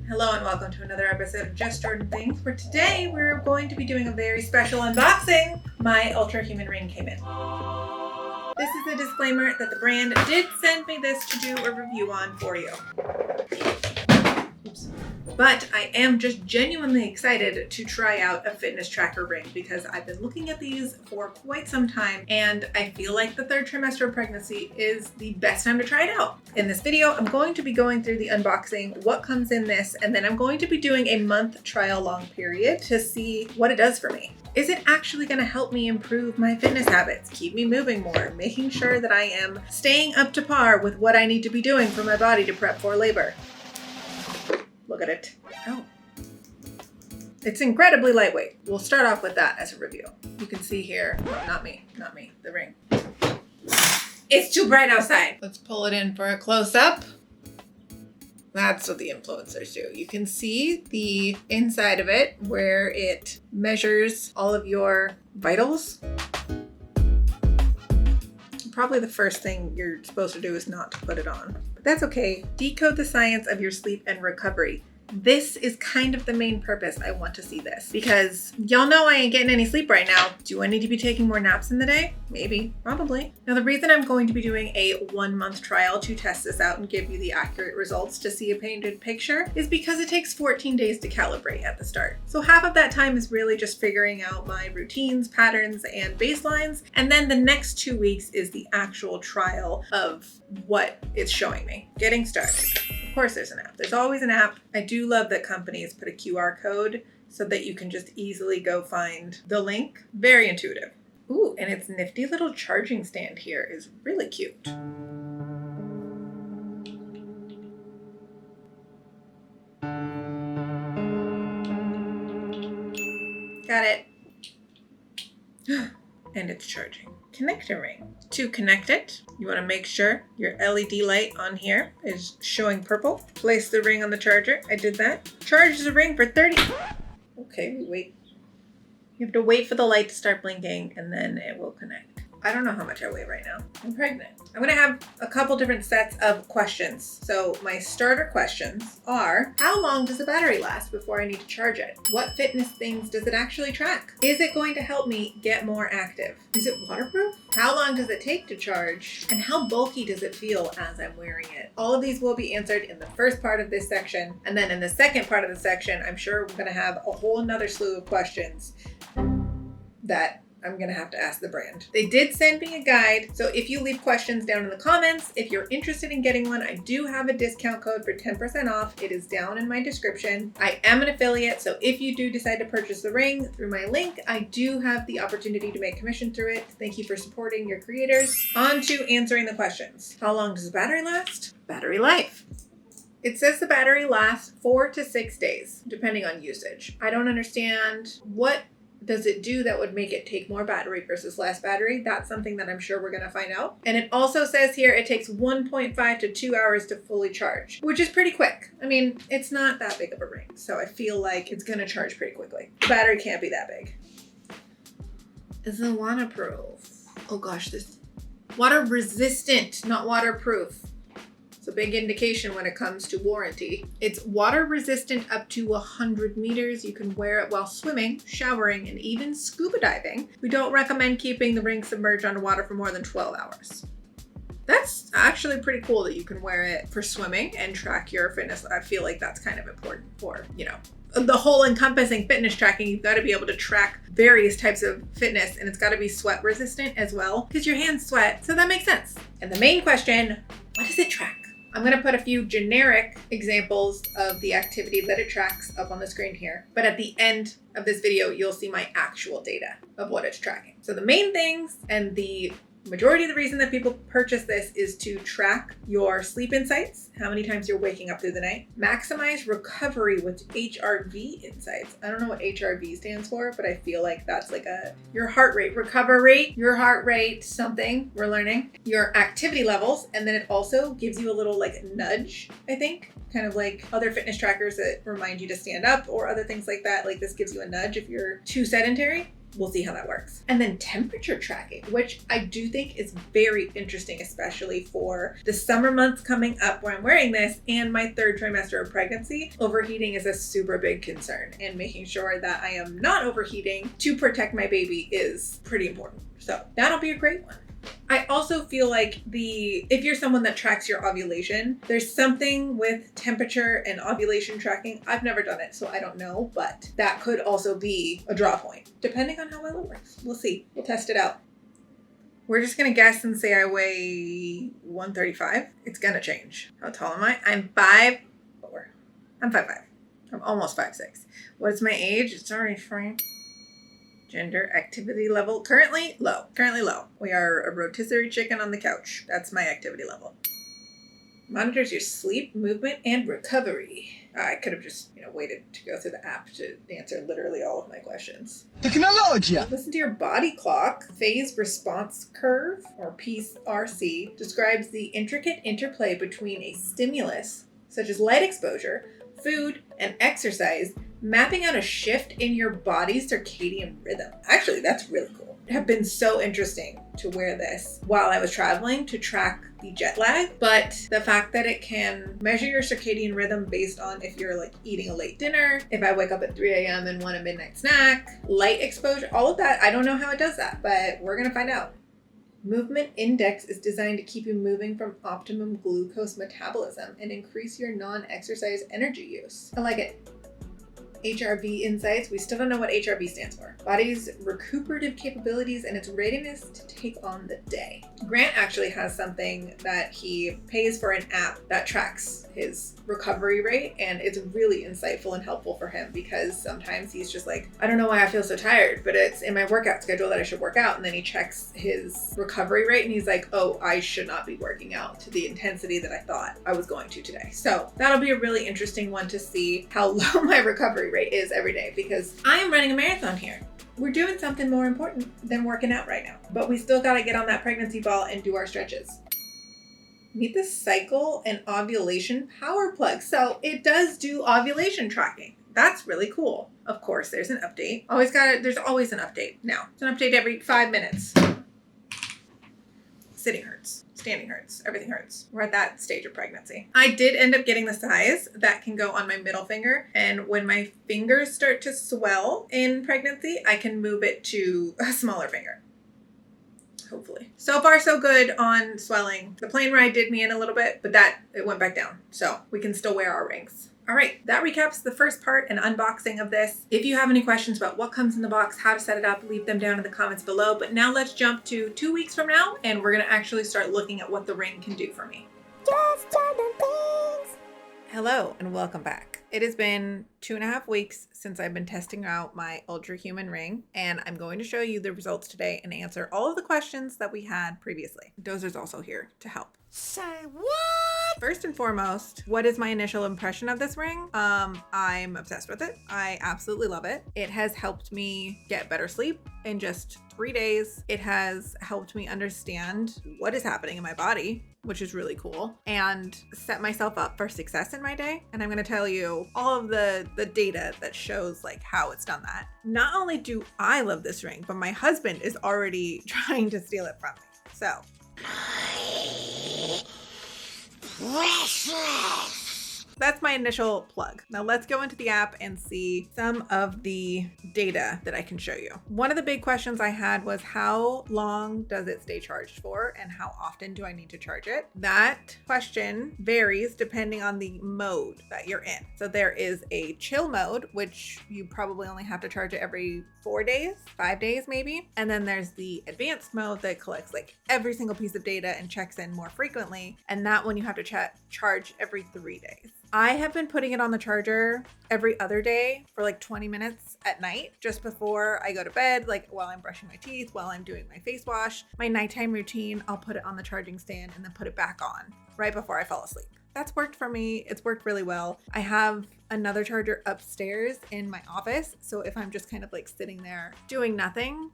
Hello and welcome to another episode of Just Jordan Things, where today we're going to be doing a very special unboxing. My Ultrahuman Ring came in. This is a disclaimer that the brand did send me this to do a review on for you. Oops. But I am just genuinely excited to try out a fitness tracker ring because I've been looking at these for quite some time and I feel like the third trimester of pregnancy is the best time to try it out. In this video, I'm going to be going through the unboxing, what comes in this, and then I'm going to be doing a month trial long period to see what it does for me. Is it actually going to help me improve my fitness habits, keep me moving more, making sure that I am staying up to par with what I need to be doing for my body to prep for labor? Look at it. Oh. It's incredibly lightweight. We'll start off with that as a review. You can see here, not me, the ring. It's too bright outside. Let's pull it in for a close-up. That's what the influencers do. You can see the inside of it where it measures all of your vitals. Probably the first thing you're supposed to do is not to put it on. But that's okay. Decode the science of your sleep and recovery. This is kind of the main purpose I want to see this because y'all know I ain't getting any sleep right now. Do I need to be taking more naps in the day? Maybe, probably. Now the reason I'm going to be doing a 1-month trial to test this out and give you the accurate results to see a painted picture is because it takes 14 days to calibrate at the start. So half of that time is really just figuring out my routines, patterns, and baselines. And then the next 2 weeks is the actual trial of what it's showing me. Getting started. Of course there's an app. There's always an app. I do love that companies put a QR code so that you can just easily go find the link. Very intuitive. Ooh, and its nifty little charging stand here is really cute. Got it. And it's charging. Connector ring. To connect it, you want to make sure your LED light on here is showing purple. Place the ring on the charger. I did that. Charge the ring for 30. Okay, we wait. You have to wait for the light to start blinking and then it will connect. I don't know how much I weigh right now. I'm pregnant. I'm gonna have a couple different sets of questions. So my starter questions are, how long does the battery last before I need to charge it? What fitness things does it actually track? Is it going to help me get more active? Is it waterproof? How long does it take to charge? And how bulky does it feel as I'm wearing it? All of these will be answered in the first part of this section. And then in the second part of the section, I'm sure we're gonna have a whole nother slew of questions that I'm gonna have to ask the brand. They did send me a guide, so if you leave questions down in the comments, if you're interested in getting one, I do have a discount code for 10% off. It is down in my description. I am an affiliate, so if you do decide to purchase the ring through my link, I do have the opportunity to make commission through it. Thank you for supporting your creators. On to answering the questions. How long does the battery last? Battery life. It says the battery lasts 4 to 6 days, depending on usage. I don't understand what does it do that would make it take more battery versus less battery? That's something that I'm sure we're gonna find out. And it also says here it takes 1.5 to 2 hours to fully charge, which is pretty quick. I mean, it's not that big of a ring, so I feel like it's gonna charge pretty quickly. The battery can't be that big. Is it waterproof? Oh gosh, this water resistant, not waterproof. It's a big indication when it comes to warranty. It's water resistant up to 100 meters. You can wear it while swimming, showering, and even scuba diving. We don't recommend keeping the ring submerged underwater for more than 12 hours. That's actually pretty cool that you can wear it for swimming and track your fitness. I feel like that's kind of important for, the whole encompassing fitness tracking. You've got to be able to track various types of fitness and it's got to be sweat resistant as well because your hands sweat. So that makes sense. And the main question, what does it track? I'm gonna put a few generic examples of the activity that it tracks up on the screen here. But at the end of this video, you'll see my actual data of what it's tracking. So the main things and the majority of the reason that people purchase this is to track your sleep insights, how many times you're waking up through the night, maximize recovery with HRV insights. I don't know what HRV stands for, but I feel like that's like your heart rate recovery, your heart rate something we're learning, your activity levels, and then it also gives you a little like nudge, I think, kind of like other fitness trackers that remind you to stand up or other things like that. Like this gives you a nudge if you're too sedentary. we'll see how that works. And then temperature tracking, which I do think is very interesting, especially for the summer months coming up where I'm wearing this and my 3rd trimester of pregnancy. Overheating is a super big concern, and making sure that I am not overheating to protect my baby is pretty important. So that'll be a great one. I also feel like if you're someone that tracks your ovulation, there's something with temperature and ovulation tracking. I've never done it, so I don't know, but that could also be a draw point, depending on how well it works. We'll see. We'll test it out. We're just gonna guess and say I weigh 135. It's gonna change. How tall am I? I'm 5'4". I'm 5'5". I'm almost 5'6". What's my age? It's already free. Gender, activity level, currently low. We are a rotisserie chicken on the couch. That's my activity level. Monitors your sleep, movement, and recovery. I could have just, waited to go through the app to answer literally all of my questions. Technology. Listen to your body clock. Phase response curve, or PRC, describes the intricate interplay between a stimulus, such as light exposure, food, and exercise, mapping out a shift in your body's circadian rhythm. Actually, that's really cool. It have been so interesting to wear this while I was traveling to track the jet lag, but the fact that it can measure your circadian rhythm based on if you're like eating a late dinner, if I wake up at 3 a.m. and want a midnight snack, light exposure, all of that. I don't know how it does that, but we're gonna find out. Movement Index is designed to keep you moving from optimum glucose metabolism and increase your non-exercise energy use. I like it. HRV insights. We still don't know what HRV stands for. Body's recuperative capabilities and its readiness to take on the day. Grant actually has something that he pays for, an app that tracks his recovery rate, and it's really insightful and helpful for him because sometimes he's just like, I don't know why I feel so tired, but it's in my workout schedule that I should work out. And then he checks his recovery rate and he's like, oh, I should not be working out to the intensity that I thought I was going to today. So that'll be a really interesting one to see how low my recovery rate is every day, because I am running a marathon here. We're doing something more important than working out right now, but we still got to get on that pregnancy ball and do our stretches. Meet the cycle and ovulation power plug. So it does do ovulation tracking. That's really cool. Of course, there's an update. There's always an update now. It's an update every 5 minutes. Sitting hurts. Standing hurts. Everything hurts. We're at that stage of pregnancy. I did end up getting the size that can go on my middle finger. And when my fingers start to swell in pregnancy, I can move it to a smaller finger. Hopefully. So far, so good on swelling. The plane ride did me in a little bit, but it went back down. So we can still wear our rings. All right, that recaps the first part and unboxing of this. If you have any questions about what comes in the box, how to set it up, leave them down in the comments below. But now let's jump to 2 weeks from now, and we're gonna actually start looking at what the ring can do for me. Just things. Hello, and welcome back. It has been 2.5 weeks since I've been testing out my Ultrahuman Ring, and I'm going to show you the results today and answer all of the questions that we had previously. Dozer's also here to help. Say what? First and foremost, what is my initial impression of this ring? I'm obsessed with it. I absolutely love it. It has helped me get better sleep in just 3 days. It has helped me understand what is happening in my body, which is really cool, and set myself up for success in my day. And I'm gonna tell you all of the data that shows like how it's done that. Not only do I love this ring, but my husband is already trying to steal it from me. So. That's my initial plug. Now let's go into the app and see some of the data that I can show you. One of the big questions I had was how long does it stay charged for and how often do I need to charge it? That question varies depending on the mode that you're in. So there is a chill mode, which you probably only have to charge it every 4 days, 5 days maybe. And then there's the advanced mode that collects like every single piece of data and checks in more frequently. And that one you have to charge every 3 days. I have been putting it on the charger every other day for like 20 minutes at night, just before I go to bed, like while I'm brushing my teeth, while I'm doing my face wash, my nighttime routine. I'll put it on the charging stand and then put it back on right before I fall asleep. That's worked for me. It's worked really well. I have another charger upstairs in my office. So if I'm just kind of like sitting there doing nothing,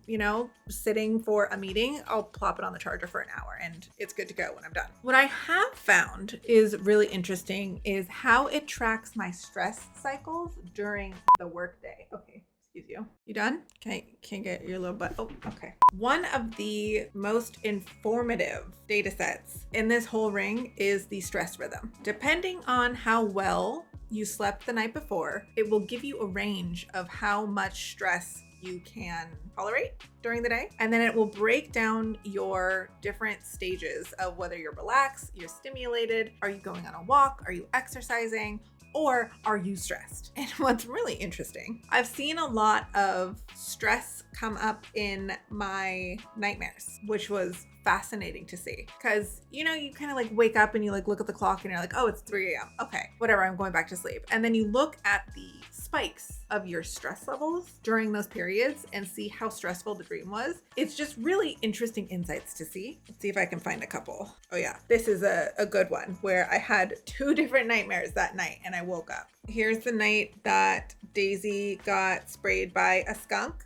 sitting for a meeting, I'll plop it on the charger for an hour and it's good to go when I'm done. What I have found is really interesting is how it tracks my stress cycles during the workday. Okay, Excuse you. You done? Can't get your little butt. Oh, okay. One of the most informative data sets in this whole ring is the stress rhythm. Depending on how well you slept the night before, it will give you a range of how much stress you can tolerate during the day. And then it will break down your different stages of whether you're relaxed, you're stimulated, are you going on a walk, are you exercising, or are you stressed? And what's really interesting, I've seen a lot of stress come up in my nightmares, which was fascinating to see. Because, you know, you kind of like wake up and you like look at the clock and you're like, oh, it's 3 a.m. Okay, whatever, I'm going back to sleep. And then you look at the spikes of your stress levels during those periods and see how stressful the dream was. It's just really interesting insights to see. Let's see if I can find a couple. Oh yeah, this is a good one where I had 2 different nightmares that night and I woke up. Here's the night that Daisy got sprayed by a skunk.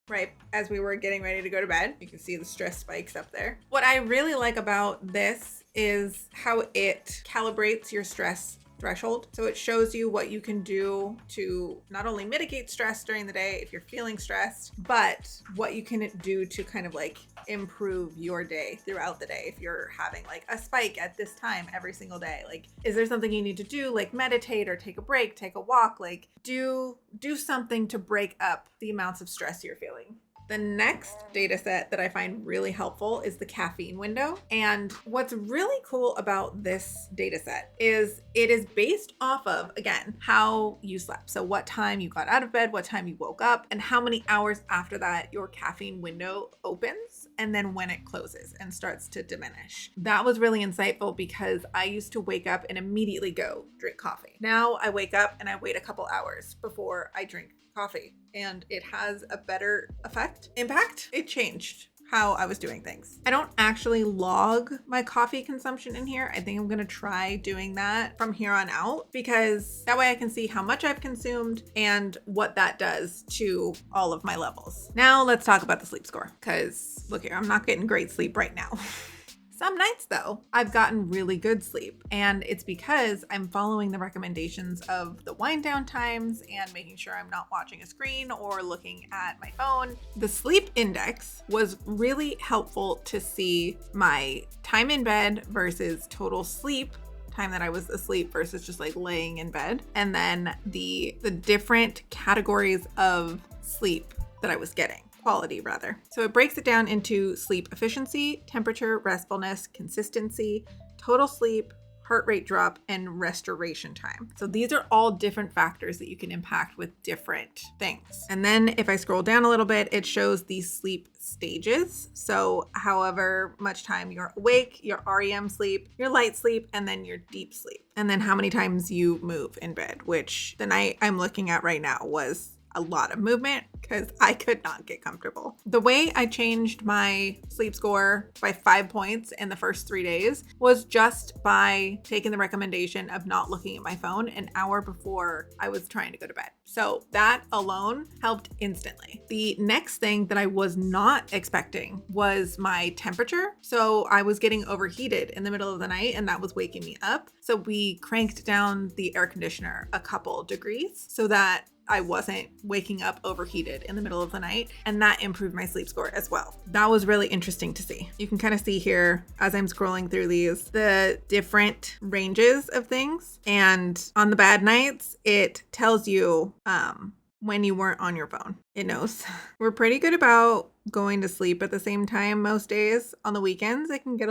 Right as we were getting ready to go to bed. You can see the stress spikes up there. What I really like about this is how it calibrates your stress threshold. So it shows you what you can do to not only mitigate stress during the day if you're feeling stressed, but what you can do to kind of like improve your day throughout the day. If you're having like a spike at this time every single day, like, is there something you need to do? Like meditate or take a break, take a walk, like do something to break up the amounts of stress you're feeling. The next data set that I find really helpful is the caffeine window. And what's really cool about this data set is it is based off of, again, how you slept. So what time you got out of bed, what time you woke up, and how many hours after that your caffeine window opens, and then when it closes and starts to diminish. That was really insightful because I used to wake up and immediately go drink coffee. Now I wake up and I wait a couple hours before I drink coffee, and it has a better impact. It changed how I was doing things. I don't actually log my coffee consumption in here. I think I'm gonna try doing that from here on out because that way I can see how much I've consumed and what that does to all of my levels. Now let's talk about the sleep score, because look here, I'm not getting great sleep right now. Some nights though, I've gotten really good sleep, and it's because I'm following the recommendations of the wind down times and making sure I'm not watching a screen or looking at my phone. The sleep index was really helpful to see my time in bed versus total sleep time that I was asleep versus just like laying in bed, and then the different categories of sleep that I was getting. Quality rather. So it breaks it down into sleep efficiency, temperature, restfulness, consistency, total sleep, heart rate drop, and restoration time. So these are all different factors that you can impact with different things. And then if I scroll down a little bit, it shows the sleep stages. So however much time you're awake, your REM sleep, your light sleep, and then your deep sleep. And then how many times you move in bed, which the night I'm looking at right now was a lot of movement because I could not get comfortable. The way I changed my sleep score by 5 points in the first 3 days was just by taking the recommendation of not looking at my phone an hour before I was trying to go to bed. So that alone helped instantly. The next thing that I was not expecting was my temperature. So I was getting overheated in the middle of the night and that was waking me up. So we cranked down the air conditioner a couple degrees so that I wasn't waking up overheated in the middle of the night, and that improved my sleep score as well. That was really interesting to see. You can kind of see here as I'm scrolling through these, the different ranges of things. And on the bad nights, it tells you when you weren't on your phone. It knows. We're pretty good about going to sleep at the same time most days. On the weekends, it can get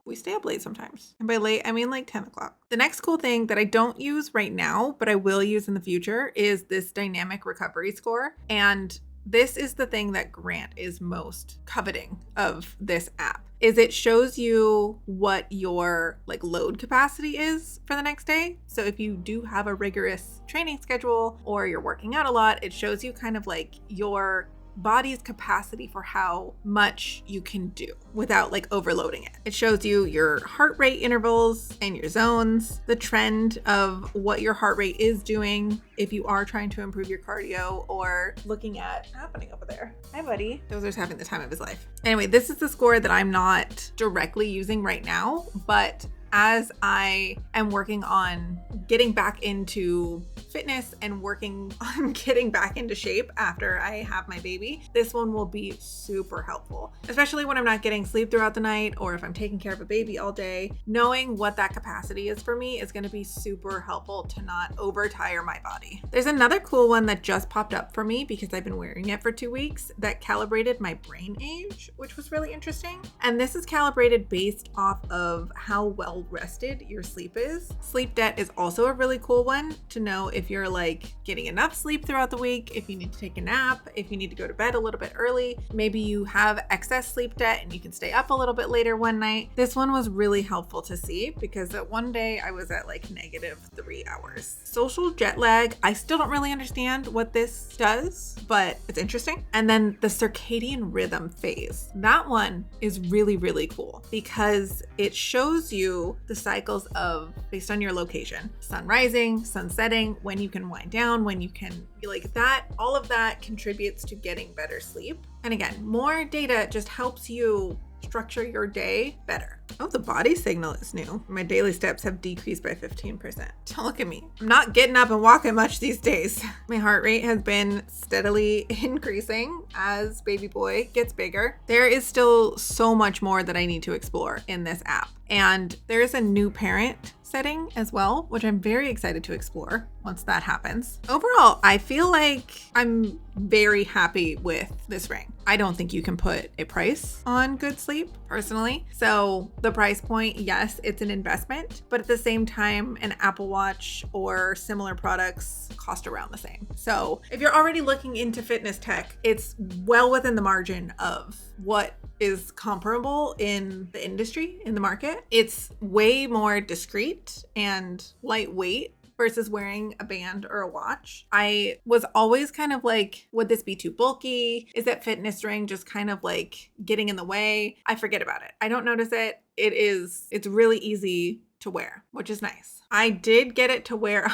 we stay up late sometimes. And by late, I mean like 10 o'clock. The next cool thing that I don't use right now, but I will use in the future is this dynamic recovery score. And this is the thing that Grant is most coveting of this app. Is it shows you what your like load capacity is for the next day. So if you do have a rigorous training schedule or you're working out a lot, it shows you kind of like your body's capacity for how much you can do without like overloading it. It shows you your heart rate intervals and your zones, the trend of what your heart rate is doing if you are trying to improve your cardio, or looking at happening over there. Hi, buddy. Dozer's having the time of his life. Anyway, this is the score that I'm not directly using right now, but as I am working on getting back into fitness and working on getting back into shape after I have my baby, this one will be super helpful, especially when I'm not getting sleep throughout the night or if I'm taking care of a baby all day. Knowing what that capacity is for me is going to be super helpful to not overtire my body. There's another cool one that just popped up for me because I've been wearing it for 2 weeks that calibrated my brain age, which was really interesting. And this is calibrated based off of how well rested your sleep is. Sleep debt is also a really cool one to know if you're like getting enough sleep throughout the week, if you need to take a nap, if you need to go to bed a little bit early, maybe you have excess sleep debt and you can stay up a little bit later one night. This one was really helpful to see because at one day I was at like -3 hours. Social jet lag, I still don't really understand what this does, but it's interesting. And then the circadian rhythm phase, that one is really, really cool because it shows you the cycles of, based on your location, sun rising, sun setting, when you can wind down, when you can be like that. All of that contributes to getting better sleep. And again, more data just helps you structure your day better. Oh, the body signal is new. My daily steps have decreased by 15%. Don't look at me. I'm not getting up and walking much these days. My heart rate has been steadily increasing as baby boy gets bigger. There is still so much more that I need to explore in this app. And there is a new parent setting as well, which I'm very excited to explore once that happens. Overall, I feel like I'm very happy with this ring. I don't think you can put a price on good sleep personally. So the price point, yes, it's an investment, but at the same time, an Apple Watch or similar products cost around the same. So if you're already looking into fitness tech, it's well within the margin of what is comparable in the industry, in the market. It's way more discreet and lightweight versus wearing a band or a watch. I was always kind of like, would this be too bulky? Is that fitness ring just kind of like getting in the way? I forget about it. I don't notice it. It's really easy to wear, which is nice. I did get it to wear,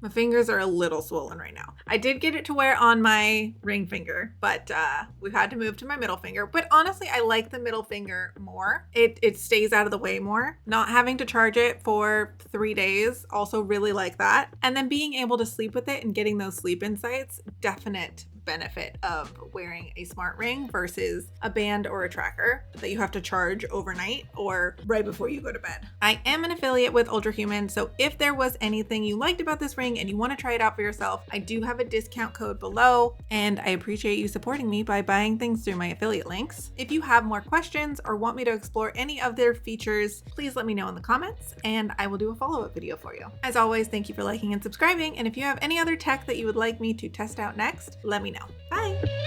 my fingers are a little swollen right now. I did get it to wear on my ring finger, but we've had to move to my middle finger. But honestly, I like the middle finger more. It stays out of the way more. Not having to charge it for 3 days, also really like that. And then being able to sleep with it and getting those sleep insights, definite benefit of wearing a smart ring versus a band or a tracker that you have to charge overnight or right before you go to bed. I am an affiliate with Ultrahuman, so if there was anything you liked about this ring and you want to try it out for yourself, I do have a discount code below, and I appreciate you supporting me by buying things through my affiliate links. If you have more questions or want me to explore any of their features, please let me know in the comments and I will do a follow-up video for you. As always, thank you for liking and subscribing, and if you have any other tech that you would like me to test out next, let me know. Bye!